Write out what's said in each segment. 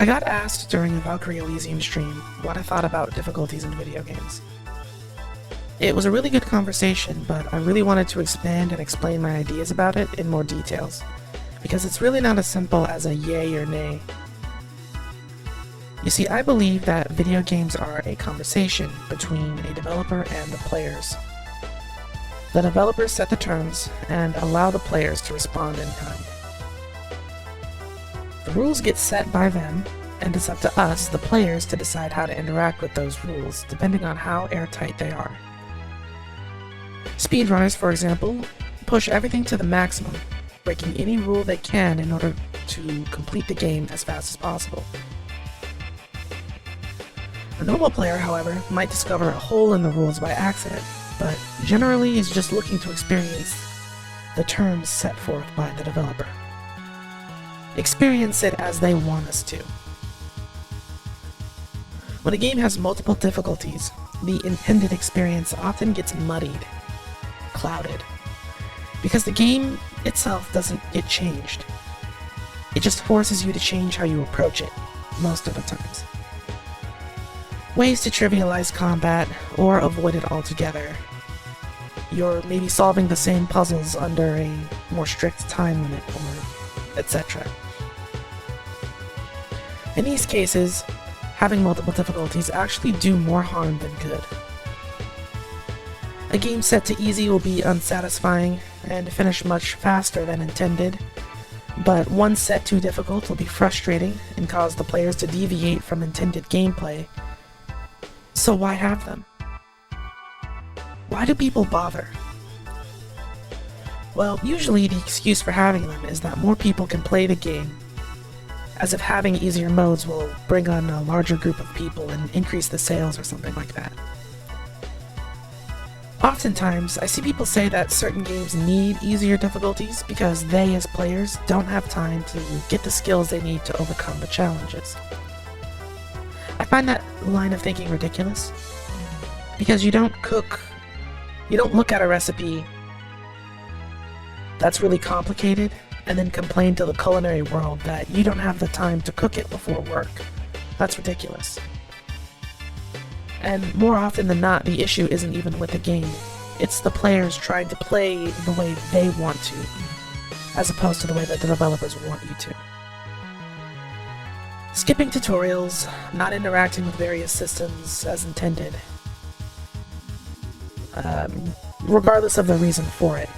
I got asked during a Valkyrie Elysium stream what I thought about difficulties in video games. It was a really good conversation, but I really wanted to expand and explain my ideas about it in more details, because it's really not as simple as a yay or nay. You see, I believe that video games are a conversation between a developer and the players. The developers set the terms and allow the players to respond in kind. The rules get set by them, and it's up to us, the players, to decide how to interact with those rules, depending on how airtight they are. Speedrunners, for example, push everything to the maximum, breaking any rule they can in order to complete the game as fast as possible. A normal player, however, might discover a hole in the rules by accident, but generally is just looking to experience the terms set forth by the developer. Experience it as they want us to. When a game has multiple difficulties, the intended experience often gets muddied, clouded, because the game itself doesn't get changed. It just forces you to change how you approach it, most of the times. Ways to trivialize combat or avoid it altogether. You're maybe solving the same puzzles under a more strict time limit, or etc. In these cases, having multiple difficulties actually do more harm than good. A game set to easy will be unsatisfying and finish much faster than intended, but one set too difficult will be frustrating and cause the players to deviate from intended gameplay. So why have them? Why do people bother? Well, usually the excuse for having them is that more people can play the game, as if having easier modes will bring on a larger group of people and increase the sales or something like that. Oftentimes, I see people say that certain games need easier difficulties because they, as players, don't have time to get the skills they need to overcome the challenges. I find that line of thinking ridiculous, because you don't look at a recipe that's really complicated and then complain to the culinary world that you don't have the time to cook it before work. That's ridiculous. And more often than not, the issue isn't even with the game. It's the players trying to play the way they want to, as opposed to the way that the developers want you to. Skipping tutorials, not interacting with various systems as intended, regardless of the reason for it.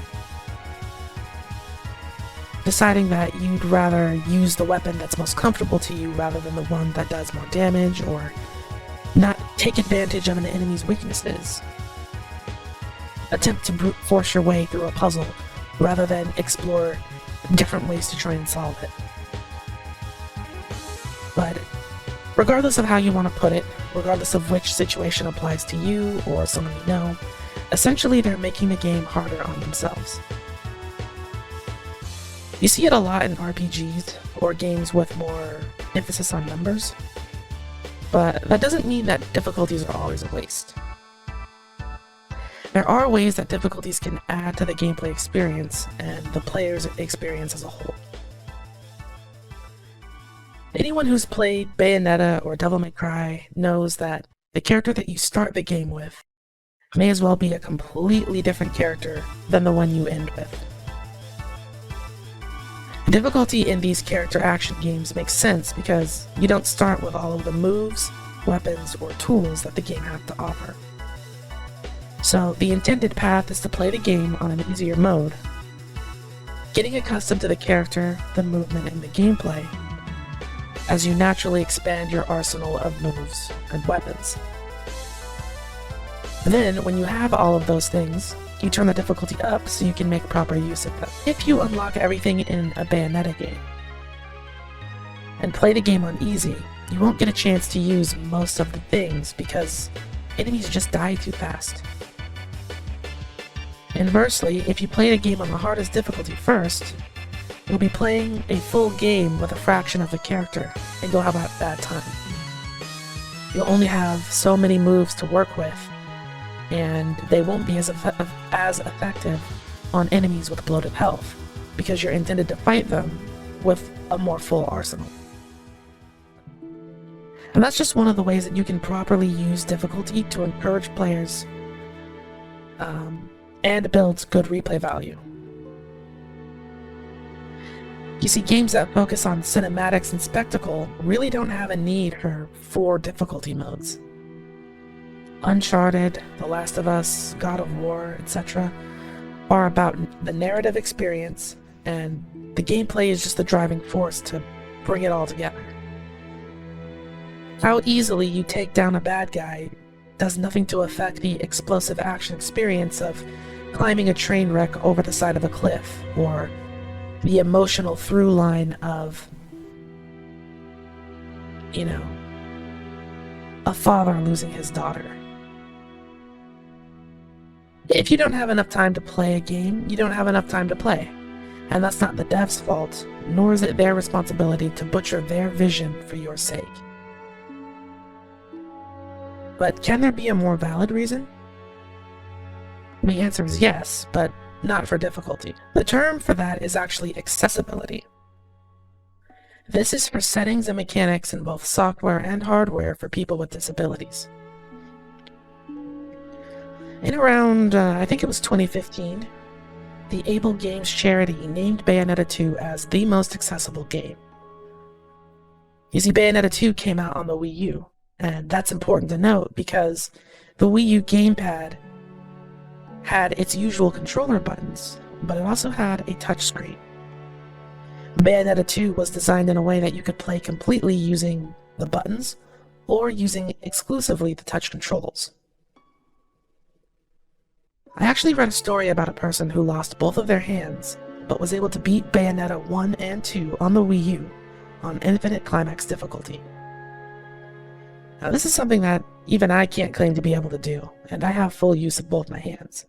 Deciding that you'd rather use the weapon that's most comfortable to you rather than the one that does more damage, or not take advantage of an enemy's weaknesses. Attempt to brute force your way through a puzzle rather than explore different ways to try and solve it. But regardless of how you want to put it, regardless of which situation applies to you or someone you know, essentially they're making the game harder on themselves. You see it a lot in RPGs or games with more emphasis on numbers, but that doesn't mean that difficulties are always a waste. There are ways that difficulties can add to the gameplay experience and the player's experience as a whole. Anyone who's played Bayonetta or Devil May Cry knows that the character that you start the game with may as well be a completely different character than the one you end with. Difficulty in these character action games makes sense because you don't start with all of the moves, weapons, or tools that the game has to offer. So the intended path is to play the game on an easier mode, getting accustomed to the character, the movement, and the gameplay as you naturally expand your arsenal of moves and weapons. Then, when you have all of those things, you turn the difficulty up so you can make proper use of them. If you unlock everything in a Bayonetta game and play the game on easy, you won't get a chance to use most of the things because enemies just die too fast. Inversely, if you play the game on the hardest difficulty first, you'll be playing a full game with a fraction of the character, and you'll have a bad time. You'll only have so many moves to work with, and they won't be as effective on enemies with bloated health, because you're intended to fight them with a more full arsenal. And that's just one of the ways that you can properly use difficulty to encourage players and build good replay value. You see, games that focus on cinematics and spectacle really don't have a need for 4 difficulty modes. Uncharted, The Last of Us, God of War, etc. are about the narrative experience, and the gameplay is just the driving force to bring it all together. How easily you take down a bad guy does nothing to affect the explosive action experience of climbing a train wreck over the side of a cliff, or the emotional through line of, a father losing his daughter. If you don't have enough time to play a game, you don't have enough time to play. And that's not the dev's fault, nor is it their responsibility to butcher their vision for your sake. But can there be a more valid reason? The answer is yes, but not for difficulty. The term for that is actually accessibility. This is for settings and mechanics in both software and hardware for people with disabilities. In around, I think it was 2015, the Able Games charity named Bayonetta 2 as the most accessible game. You see, Bayonetta 2 came out on the Wii U, and that's important to note because the Wii U gamepad had its usual controller buttons, but it also had a touchscreen. Bayonetta 2 was designed in a way that you could play completely using the buttons or using exclusively the touch controls. I actually read a story about a person who lost both of their hands, but was able to beat Bayonetta 1 and 2 on the Wii U on Infinite Climax difficulty. Now, this is something that even I can't claim to be able to do, and I have full use of both my hands.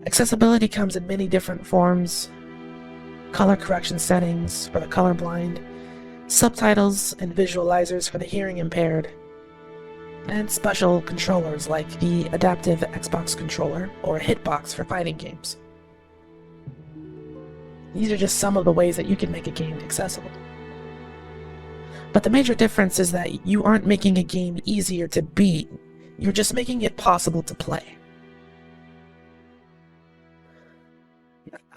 Accessibility comes in many different forms: color correction settings for the colorblind, subtitles and visualizers for the hearing impaired, and special controllers like the adaptive Xbox controller or Hitbox for fighting games. These are just some of the ways that you can make a game accessible. But the major difference is that you aren't making a game easier to beat, you're just making it possible to play.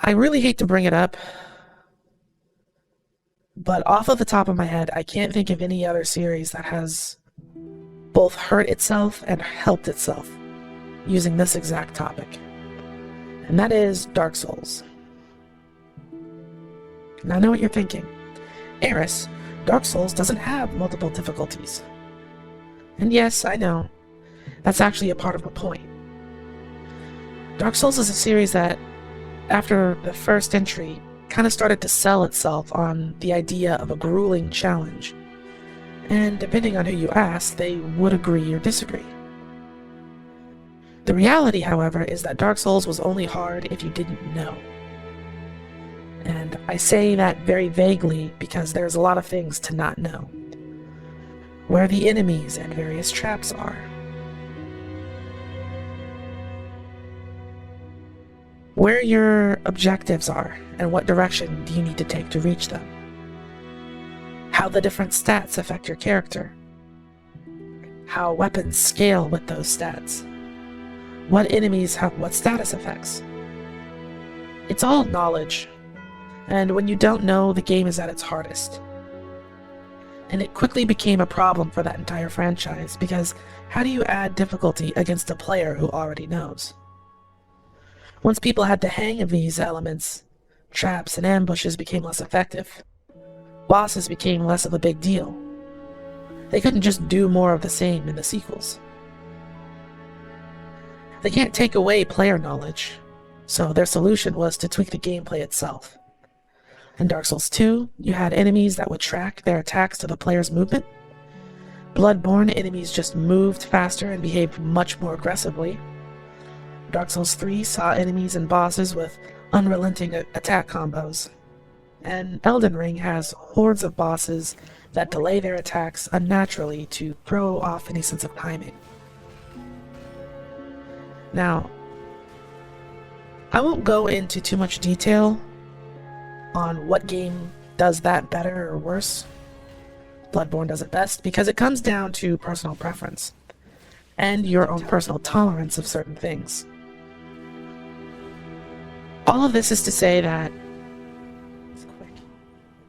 I really hate to bring it up, but off of the top of my head, I can't think of any other series that has both hurt itself and helped itself using this exact topic. And that is Dark Souls. Now I know what you're thinking. Eris, Dark Souls doesn't have multiple difficulties. And yes, I know. That's actually a part of the point. Dark Souls is a series that, after the first entry, kind of started to sell itself on the idea of a grueling challenge. And depending on who you ask, they would agree or disagree. The reality, however, is that Dark Souls was only hard if you didn't know. And I say that very vaguely because there's a lot of things to not know. Where the enemies and various traps are. Where your objectives are and what direction do you need to take to reach them. How the different stats affect your character. How weapons scale with those stats. What enemies have what status effects. It's all knowledge. And when you don't know, the game is at its hardest. And it quickly became a problem for that entire franchise, because how do you add difficulty against a player who already knows? Once people had the hang of these elements, traps and ambushes became less effective. Bosses became less of a big deal. They couldn't just do more of the same in the sequels. They can't take away player knowledge, so their solution was to tweak the gameplay itself. In Dark Souls 2, you had enemies that would track their attacks to the player's movement. Bloodborne enemies just moved faster and behaved much more aggressively. Dark Souls 3 saw enemies and bosses with unrelenting attack combos. And Elden Ring has hordes of bosses that delay their attacks unnaturally to throw off any sense of timing. Now, I won't go into too much detail on what game does that better or worse, Bloodborne does it best because it comes down to personal preference and your own personal tolerance of certain things. All of this is to say that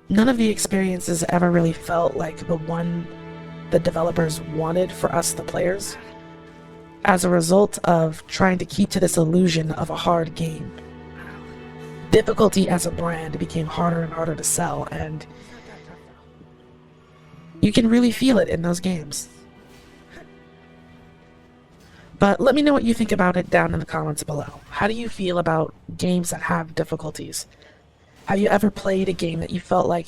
none of the experiences ever really felt like the one the developers wanted for us, the players, as a result of trying to keep to this illusion of a hard game. Difficulty as a brand became harder and harder to sell, and you can really feel it in those games. But let me know what you think about it down in the comments below. How do you feel about games that have difficulties? Have you ever played a game that you felt like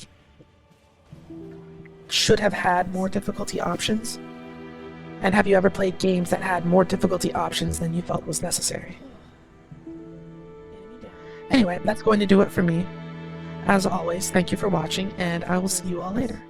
should have had more difficulty options? And have you ever played games that had more difficulty options than you felt was necessary? Anyway, that's going to do it for me. As always, thank you for watching, and I will see you all later.